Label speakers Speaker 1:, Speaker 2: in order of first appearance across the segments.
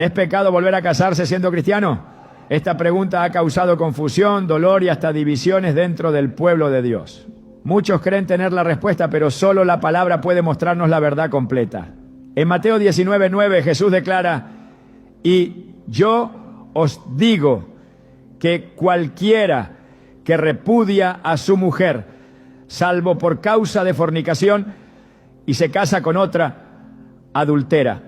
Speaker 1: ¿Es pecado volver a casarse siendo cristiano? Esta pregunta ha causado confusión, dolor y hasta divisiones dentro del pueblo de Dios. Muchos creen tener la respuesta, pero solo la palabra puede mostrarnos la verdad completa. En Mateo 19:9 Jesús declara: y yo os digo que cualquiera que repudia a su mujer, salvo por causa de fornicación, y se casa con otra, adultera.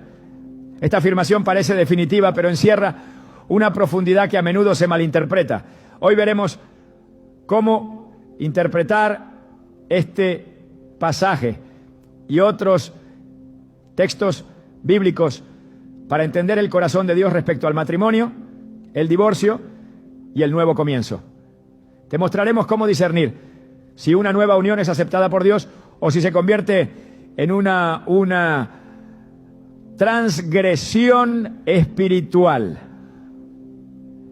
Speaker 1: Esta afirmación parece definitiva, pero encierra una profundidad que a menudo se malinterpreta. Hoy veremos cómo interpretar este pasaje y otros textos bíblicos para entender el corazón de Dios respecto al matrimonio, el divorcio y el nuevo comienzo. Te mostraremos cómo discernir si una nueva unión es aceptada por Dios o si se convierte en una transgresión espiritual.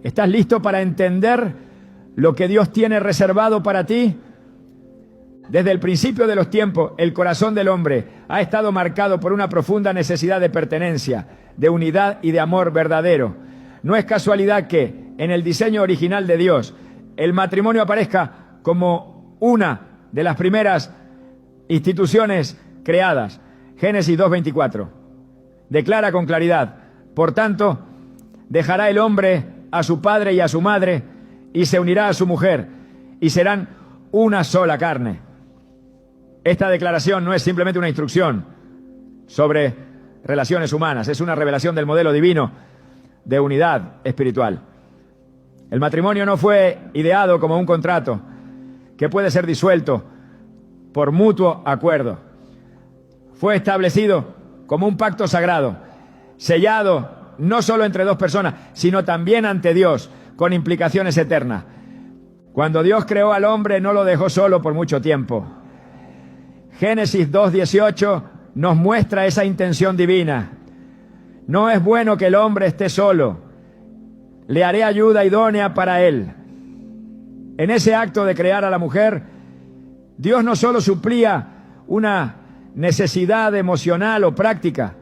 Speaker 1: ¿Estás listo para entender lo que Dios tiene reservado para ti? Desde el principio de los tiempos, el corazón del hombre ha estado marcado por una profunda necesidad de pertenencia, de unidad y de amor verdadero. No es casualidad que, en el diseño original de Dios, el matrimonio aparezca como una de las primeras instituciones creadas. Génesis 2:24. Declara con claridad: por tanto, dejará el hombre a su padre y a su madre, y se unirá a su mujer, y serán una sola carne. Esta declaración no es simplemente una instrucción sobre relaciones humanas, es una revelación del modelo divino de unidad espiritual. El matrimonio no fue ideado como un contrato que puede ser disuelto por mutuo acuerdo. Fue establecido como un pacto sagrado, sellado no solo entre dos personas, sino también ante Dios, con implicaciones eternas. Cuando Dios creó al hombre, no lo dejó solo por mucho tiempo. Génesis 2:18 nos muestra esa intención divina. No es bueno que el hombre esté solo. Le haré ayuda idónea para él. En ese acto de crear a la mujer, Dios no solo suplía una necesidad emocional o práctica,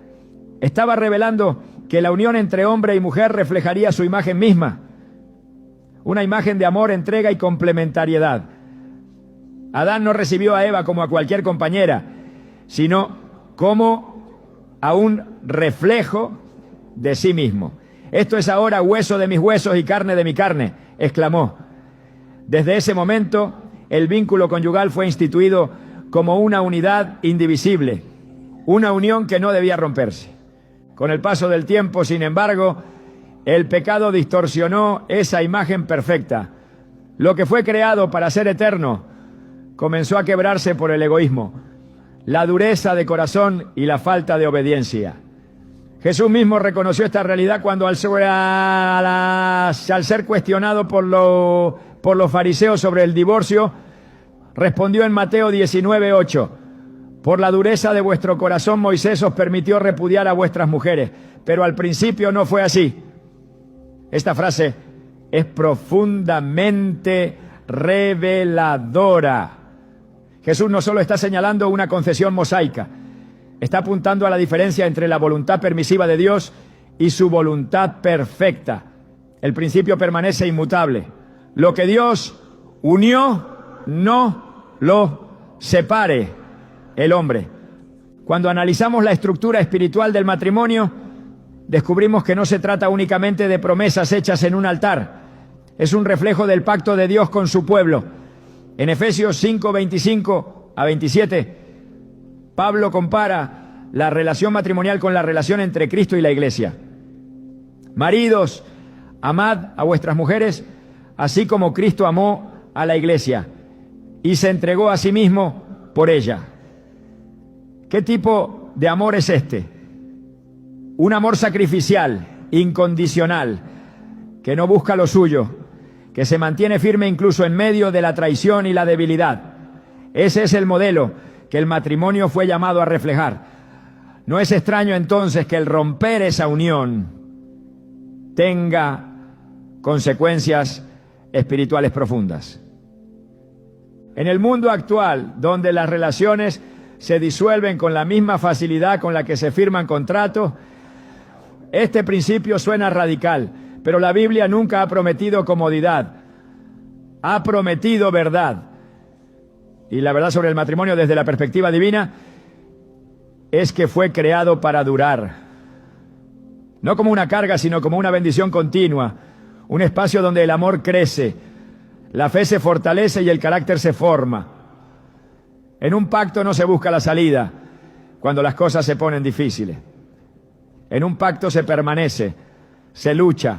Speaker 1: estaba revelando que la unión entre hombre y mujer reflejaría su imagen misma, una imagen de amor, entrega y complementariedad. Adán no recibió a Eva como a cualquier compañera, sino como a un reflejo de sí mismo. Esto es ahora hueso de mis huesos y carne de mi carne, exclamó. Desde ese momento, el vínculo conyugal fue instituido como una unidad indivisible, una unión que no debía romperse. Con el paso del tiempo, sin embargo, el pecado distorsionó esa imagen perfecta. Lo que fue creado para ser eterno comenzó a quebrarse por el egoísmo, la dureza de corazón y la falta de obediencia. Jesús mismo reconoció esta realidad cuando al ser cuestionado por los fariseos sobre el divorcio, respondió en Mateo 19:8: por la dureza de vuestro corazón Moisés os permitió repudiar a vuestras mujeres, pero al principio no fue así. Esta frase es profundamente reveladora. Jesús no solo está señalando una concesión mosaica, está apuntando a la diferencia entre la voluntad permisiva de Dios y su voluntad perfecta. El principio permanece inmutable. Lo que Dios unió, no lo separe el hombre. Cuando analizamos la estructura espiritual del matrimonio, descubrimos que no se trata únicamente de promesas hechas en un altar. Es un reflejo del pacto de Dios con su pueblo. En Efesios 5:25-27, Pablo compara la relación matrimonial con la relación entre Cristo y la Iglesia. Maridos, amad a vuestras mujeres, así como Cristo amó a la Iglesia y se entregó a sí mismo por ella. ¿Qué tipo de amor es este? Un amor sacrificial, incondicional, que no busca lo suyo, que se mantiene firme incluso en medio de la traición y la debilidad. Ese es el modelo que el matrimonio fue llamado a reflejar. No es extraño entonces que el romper esa unión tenga consecuencias espirituales profundas. En el mundo actual, donde las relaciones se disuelven con la misma facilidad con la que se firman contratos, Este principio suena radical, pero la Biblia nunca ha prometido comodidad, ha prometido verdad. Y la verdad sobre el matrimonio desde la perspectiva divina es que fue creado para durar. No como una carga, sino como una bendición continua, un espacio donde el amor crece, la fe se fortalece y el carácter se forma. En un pacto no se busca la salida cuando las cosas se ponen difíciles. En un pacto se permanece, se lucha,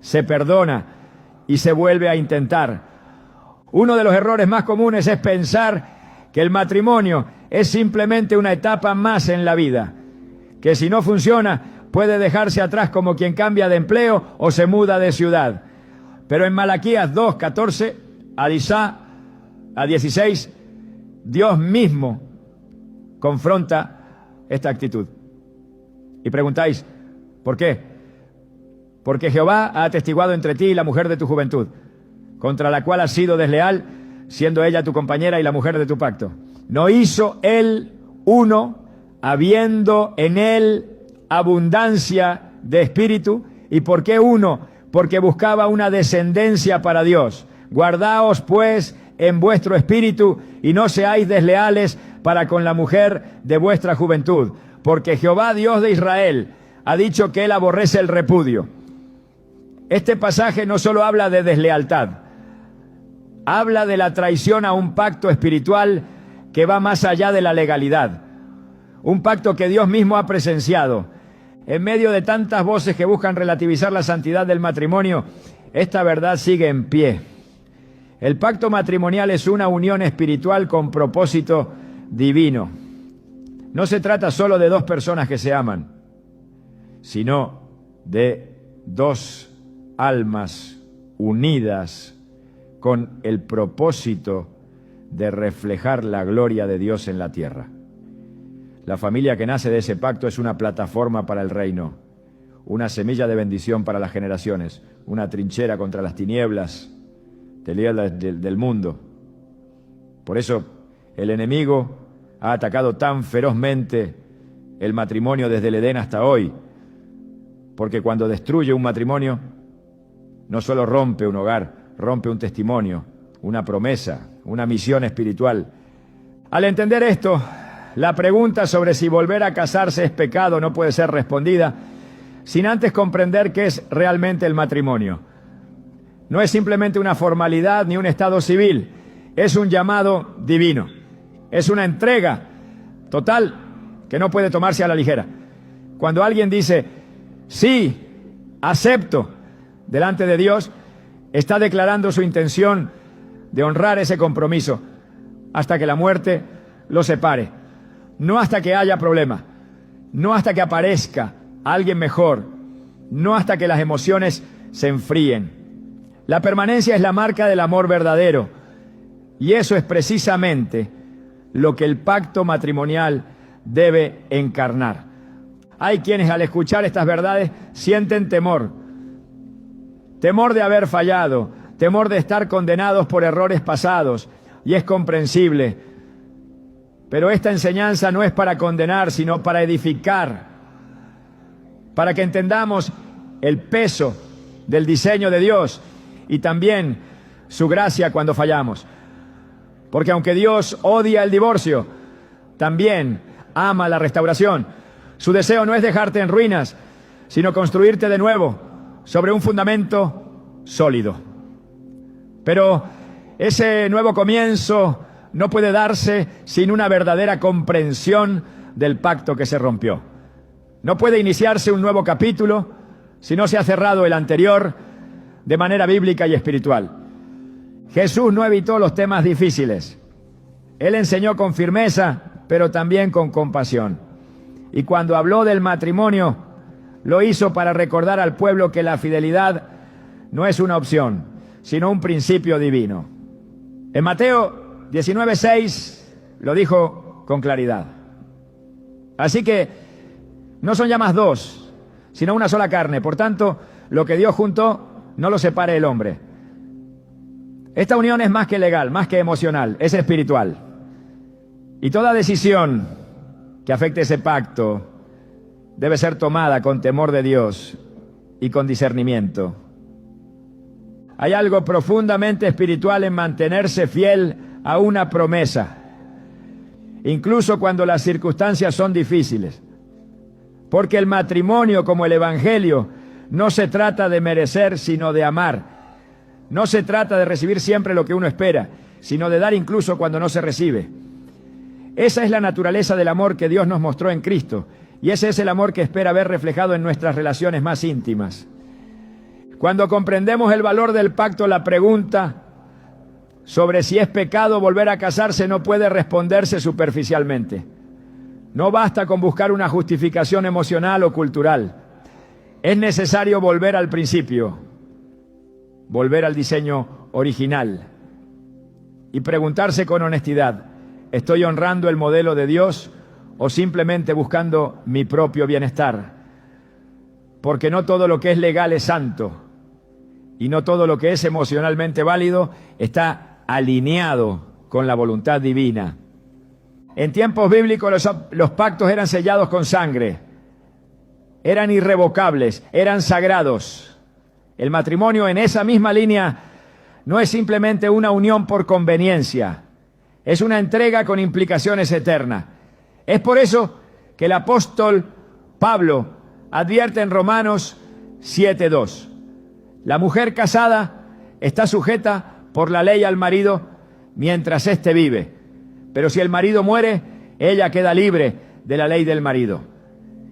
Speaker 1: se perdona y se vuelve a intentar. Uno de los errores más comunes es pensar que el matrimonio es simplemente una etapa más en la vida, que si no funciona puede dejarse atrás como quien cambia de empleo o se muda de ciudad. Pero en Malaquías 2:14 a 16, Dios mismo confronta esta actitud. Y preguntáis, ¿por qué? Porque Jehová ha atestiguado entre ti y la mujer de tu juventud, contra la cual has sido desleal, siendo ella tu compañera y la mujer de tu pacto. ¿No hizo él uno, habiendo en él abundancia de espíritu? ¿Y por qué uno? Porque buscaba una descendencia para Dios. Guardaos pues en vuestro espíritu y no seáis desleales para con la mujer de vuestra juventud, porque Jehová Dios de Israel ha dicho que él aborrece el repudio. Este pasaje no solo habla de deslealtad, habla de la traición a un pacto espiritual que va más allá de la legalidad. Un pacto que Dios mismo ha presenciado. En medio de tantas voces que buscan relativizar la santidad del matrimonio, esta verdad sigue en pie. El pacto matrimonial es una unión espiritual con propósito divino. No se trata solo de dos personas que se aman, sino de dos almas unidas con el propósito de reflejar la gloria de Dios en la tierra. La familia que nace de ese pacto es una plataforma para el reino, una semilla de bendición para las generaciones, una trinchera contra las tinieblas del mundo. Por eso el enemigo ha atacado tan ferozmente el matrimonio desde el Edén hasta hoy, porque cuando destruye un matrimonio, no solo rompe un hogar, rompe un testimonio, una promesa, una misión espiritual. Al entender esto, la pregunta sobre si volver a casarse es pecado no puede ser respondida sin antes comprender qué es realmente el matrimonio. No es simplemente una formalidad ni un estado civil, es un llamado divino. Es una entrega total que no puede tomarse a la ligera. Cuando alguien dice, sí, acepto, delante de Dios, está declarando su intención de honrar ese compromiso hasta que la muerte lo separe. No hasta que haya problema, no hasta que aparezca alguien mejor, no hasta que las emociones se enfríen. La permanencia es la marca del amor verdadero y eso es precisamente lo que el pacto matrimonial debe encarnar. Hay quienes al escuchar estas verdades sienten temor de haber fallado, temor de estar condenados por errores pasados, y es comprensible. Pero esta enseñanza no es para condenar, sino para edificar, para que entendamos el peso del diseño de Dios y también su gracia cuando fallamos. Porque aunque Dios odia el divorcio, también ama la restauración. Su deseo no es dejarte en ruinas, sino construirte de nuevo sobre un fundamento sólido. Pero ese nuevo comienzo no puede darse sin una verdadera comprensión del pacto que se rompió. No puede iniciarse un nuevo capítulo si no se ha cerrado el anterior de manera bíblica y espiritual. Jesús no evitó los temas difíciles. Él enseñó con firmeza, pero también con compasión. Y cuando habló del matrimonio, lo hizo para recordar al pueblo que la fidelidad no es una opción, sino un principio divino. En Mateo 19:6 lo dijo con claridad. Así que no son ya más dos, sino una sola carne. Por tanto, lo que Dios juntó, no lo separe el hombre. Esta unión es más que legal, más que emocional, es espiritual. Y toda decisión que afecte ese pacto debe ser tomada con temor de Dios y con discernimiento. Hay algo profundamente espiritual en mantenerse fiel a una promesa, incluso cuando las circunstancias son difíciles. Porque el matrimonio, como el Evangelio, no se trata de merecer, sino de amar. No se trata de recibir siempre lo que uno espera, sino de dar incluso cuando no se recibe. Esa es la naturaleza del amor que Dios nos mostró en Cristo, y ese es el amor que espera ver reflejado en nuestras relaciones más íntimas. Cuando comprendemos el valor del pacto, la pregunta sobre si es pecado volver a casarse no puede responderse superficialmente. No basta con buscar una justificación emocional o cultural. Es necesario volver al principio, volver al diseño original y preguntarse con honestidad: ¿estoy honrando el modelo de Dios o simplemente buscando mi propio bienestar? Porque no todo lo que es legal es santo, y no todo lo que es emocionalmente válido está alineado con la voluntad divina. En tiempos bíblicos los pactos eran sellados con sangre, eran irrevocables, eran sagrados. El matrimonio en esa misma línea no es simplemente una unión por conveniencia, es una entrega con implicaciones eternas. Es por eso que el apóstol Pablo advierte en Romanos 7:2. La mujer casada está sujeta por la ley al marido mientras éste vive. Pero si el marido muere, ella queda libre de la ley del marido.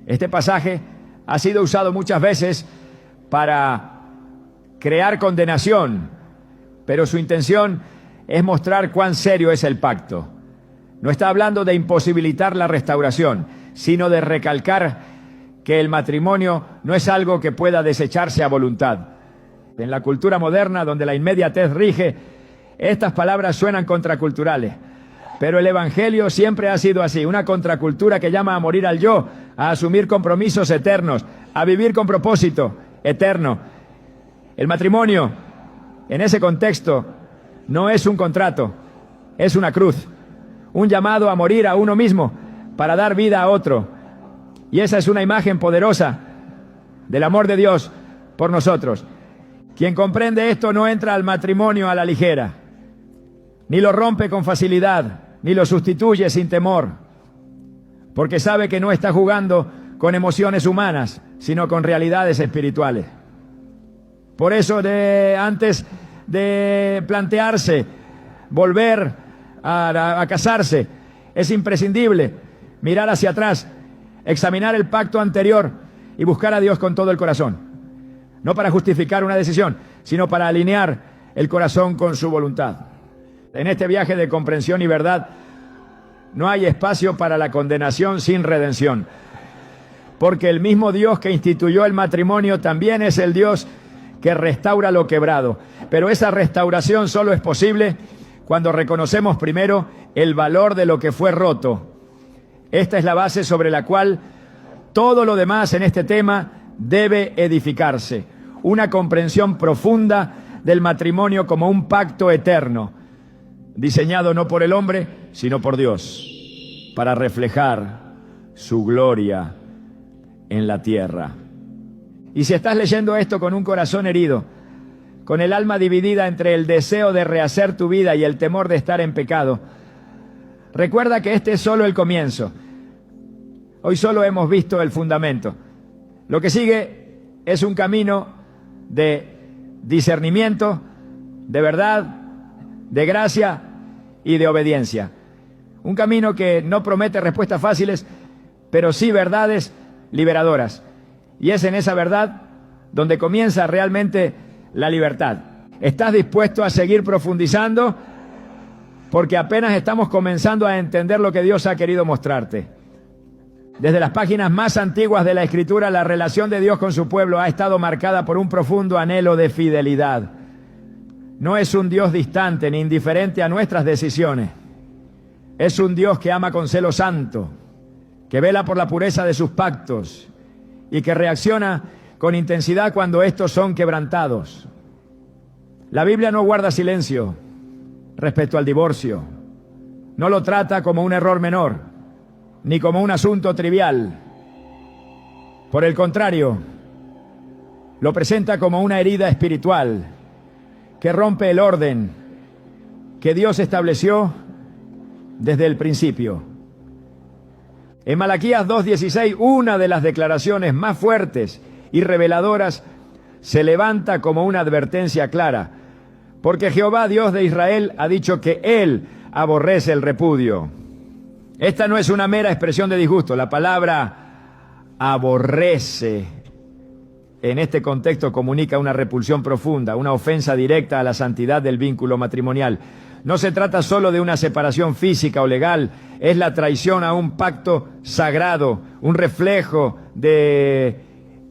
Speaker 1: Este pasaje ha sido usado muchas veces para crear condenación, pero su intención es mostrar cuán serio es el pacto. No está hablando de imposibilitar la restauración, sino de recalcar que el matrimonio no es algo que pueda desecharse a voluntad. En la cultura moderna, donde la inmediatez rige, estas palabras suenan contraculturales. Pero el Evangelio siempre ha sido así, una contracultura que llama a morir al yo, a asumir compromisos eternos, a vivir con propósito eterno. El matrimonio, en ese contexto, no es un contrato, es una cruz, un llamado a morir a uno mismo para dar vida a otro. Y esa es una imagen poderosa del amor de Dios por nosotros. Quien comprende esto no entra al matrimonio a la ligera, ni lo rompe con facilidad, ni lo sustituye sin temor, porque sabe que no está jugando con emociones humanas, sino con realidades espirituales. Por eso, antes de plantearse volver a casarse, es imprescindible mirar hacia atrás, examinar el pacto anterior y buscar a Dios con todo el corazón. No para justificar una decisión, sino para alinear el corazón con su voluntad. En este viaje de comprensión y verdad, no hay espacio para la condenación sin redención. Porque el mismo Dios que instituyó el matrimonio también es el Dios que restaura lo quebrado. Pero esa restauración solo es posible cuando reconocemos primero el valor de lo que fue roto. Esta es la base sobre la cual todo lo demás en este tema debe edificarse. Una comprensión profunda del matrimonio como un pacto eterno, diseñado no por el hombre, sino por Dios, para reflejar su gloria en la tierra. Y si estás leyendo esto con un corazón herido, con el alma dividida entre el deseo de rehacer tu vida y el temor de estar en pecado, recuerda que este es solo el comienzo. Hoy solo hemos visto el fundamento. Lo que sigue es un camino de discernimiento, de verdad, de gracia y de obediencia. Un camino que no promete respuestas fáciles, pero sí verdades liberadoras. Y es en esa verdad donde comienza realmente la libertad. ¿Estás dispuesto a seguir profundizando? Porque apenas estamos comenzando a entender lo que Dios ha querido mostrarte. Desde las páginas más antiguas de la Escritura, la relación de Dios con su pueblo ha estado marcada por un profundo anhelo de fidelidad. No es un Dios distante ni indiferente a nuestras decisiones. Es un Dios que ama con celo santo, que vela por la pureza de sus pactos y que reacciona con intensidad cuando estos son quebrantados. La Biblia no guarda silencio respecto al divorcio. No lo trata como un error menor, ni como un asunto trivial. Por el contrario, lo presenta como una herida espiritual que rompe el orden que Dios estableció desde el principio. En Malaquías 2:16, una de las declaraciones más fuertes y reveladoras se levanta como una advertencia clara, porque Jehová, Dios de Israel, ha dicho que Él aborrece el repudio. Esta no es una mera expresión de disgusto. La palabra aborrece en este contexto comunica una repulsión profunda, una ofensa directa a la santidad del vínculo matrimonial. No se trata solo de una separación física o legal, es la traición a un pacto sagrado, un reflejo de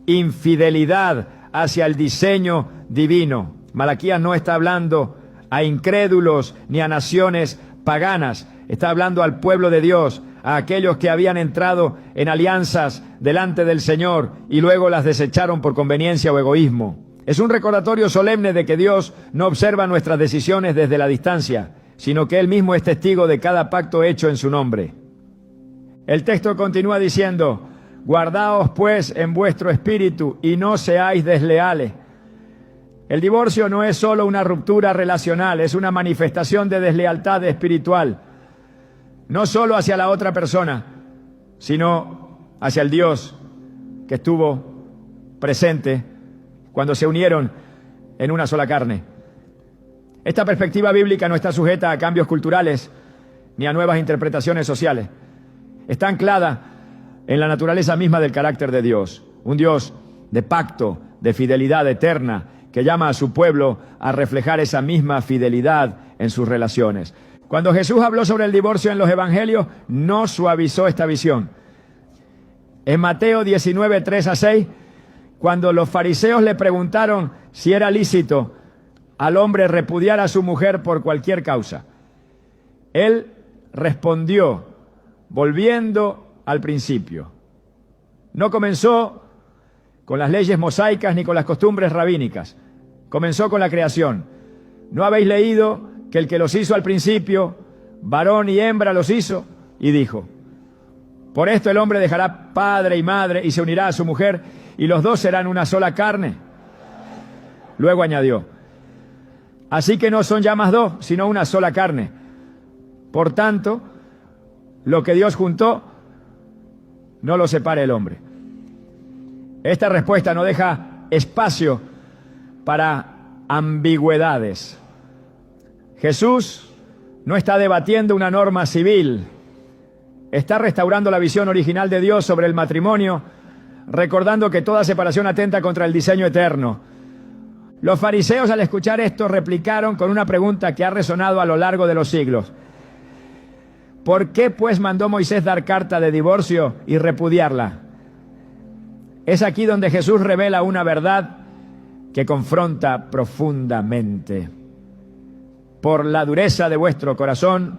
Speaker 1: infidelidad hacia el diseño divino. Malaquías no está hablando a incrédulos ni a naciones paganas, está hablando al pueblo de Dios, a aquellos que habían entrado en alianzas delante del Señor y luego las desecharon por conveniencia o egoísmo. Es un recordatorio solemne de que Dios no observa nuestras decisiones desde la distancia, sino que Él mismo es testigo de cada pacto hecho en su nombre. El texto continúa diciendo: guardaos pues en vuestro espíritu y no seáis desleales. El divorcio no es solo una ruptura relacional, es una manifestación de deslealtad espiritual. No solo hacia la otra persona, sino hacia el Dios que estuvo presente cuando se unieron en una sola carne. Esta perspectiva bíblica no está sujeta a cambios culturales ni a nuevas interpretaciones sociales. Está anclada en la naturaleza misma del carácter de Dios, un Dios de pacto, de fidelidad eterna, que llama a su pueblo a reflejar esa misma fidelidad en sus relaciones. Cuando Jesús habló sobre el divorcio en los evangelios, no suavizó esta visión. En Mateo 19, 3-6, cuando los fariseos le preguntaron si era lícito al hombre repudiar a su mujer por cualquier causa, él respondió volviendo al principio. No comenzó con las leyes mosaicas ni con las costumbres rabínicas. Comenzó con la creación. ¿No habéis leído que el que los hizo al principio, varón y hembra los hizo? Y dijo: por esto el hombre dejará padre y madre y se unirá a su mujer, y los dos serán una sola carne. Luego añadió: así que no son ya más dos, sino una sola carne. Por tanto, lo que Dios juntó, no lo separe el hombre. Esta respuesta no deja espacio para ambigüedades. Jesús no está debatiendo una norma civil, está restaurando la visión original de Dios sobre el matrimonio, recordando que toda separación atenta contra el diseño eterno. Los fariseos, al escuchar esto, replicaron con una pregunta que ha resonado a lo largo de los siglos: ¿por qué pues mandó Moisés dar carta de divorcio y repudiarla? Es aquí donde Jesús revela una verdad que confronta profundamente. Por la dureza de vuestro corazón,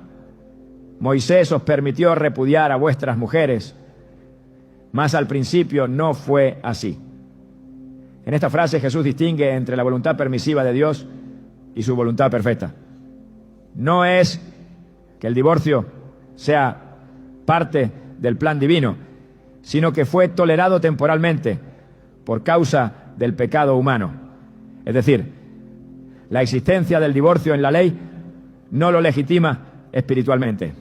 Speaker 1: Moisés os permitió repudiar a vuestras mujeres, mas al principio no fue así. En esta frase Jesús distingue entre la voluntad permisiva de Dios y su voluntad perfecta. No es que el divorcio sea parte del plan divino, sino que fue tolerado temporalmente por causa del pecado humano. Es decir, la existencia del divorcio en la ley no lo legitima espiritualmente.